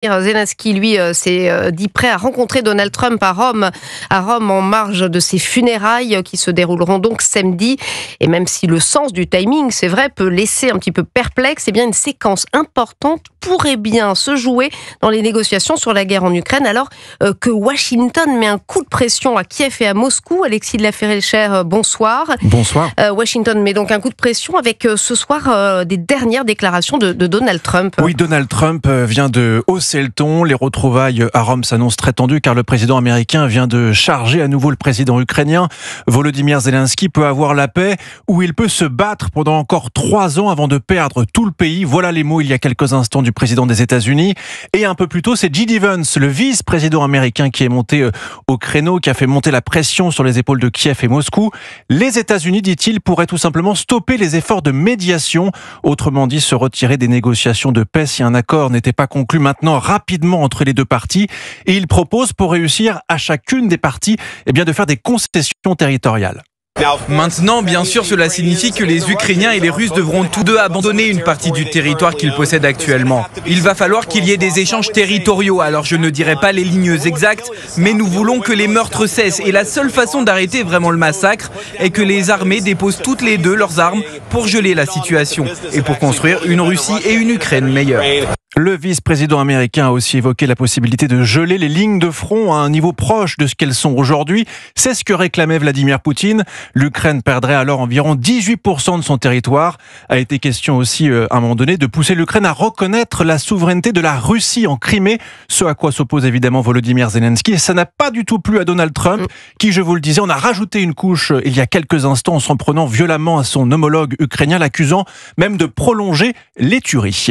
Zelensky, lui, s'est dit prêt à rencontrer Donald Trump à Rome en marge de ses funérailles qui se dérouleront donc samedi. Et même si le sens du timing, c'est vrai, peut laisser un petit peu perplexe, eh bien une séquence importante pourrait bien se jouer dans les négociations sur la guerre en Ukraine, alors que Washington met un coup de pression à Kiev et à Moscou. Alexis de la Ferré-Cher, bonsoir. Bonsoir. Washington met donc un coup de pression avec ce soir des dernières déclarations de Donald Trump. Oui, Donald Trump vient de hausser le ton. Les retrouvailles à Rome s'annoncent très tendues car le président américain vient de charger à nouveau le président ukrainien. Volodymyr Zelensky peut avoir la paix ou il peut se battre pendant encore 3 ans avant de perdre tout le pays. Voilà les mots il y a quelques instants du président des États-Unis. Et un peu plus tôt, c'est J.D. Vance, le vice-président américain qui est monté au créneau, qui a fait monter la pression sur les épaules de Kiev et Moscou. Les États-Unis, dit-il, pourraient tout simplement stopper les efforts de médiation. Autrement dit, se retirer des négociations de paix si un accord n'était pas conclu maintenant rapidement entre les deux parties. Et il propose, pour réussir à chacune des parties, de faire des concessions territoriales. Maintenant, bien sûr, cela signifie que les Ukrainiens et les Russes devront tous deux abandonner une partie du territoire qu'ils possèdent actuellement. Il va falloir qu'il y ait des échanges territoriaux, alors je ne dirai pas les lignes exactes, mais nous voulons que les meurtres cessent. Et la seule façon d'arrêter vraiment le massacre est que les armées déposent toutes les deux leurs armes pour geler la situation et pour construire une Russie et une Ukraine meilleures. Le vice-président américain a aussi évoqué la possibilité de geler les lignes de front à un niveau proche de ce qu'elles sont aujourd'hui. C'est ce que réclamait Vladimir Poutine. L'Ukraine perdrait alors environ 18% de son territoire. A été question aussi, à un moment donné, de pousser l'Ukraine à reconnaître la souveraineté de la Russie en Crimée, ce à quoi s'oppose évidemment Volodymyr Zelensky. Et ça n'a pas du tout plu à Donald Trump, qui, je vous le disais, en a rajouté une couche il y a quelques instants en s'en prenant violemment à son homologue ukrainien, l'accusant même de prolonger les tueries.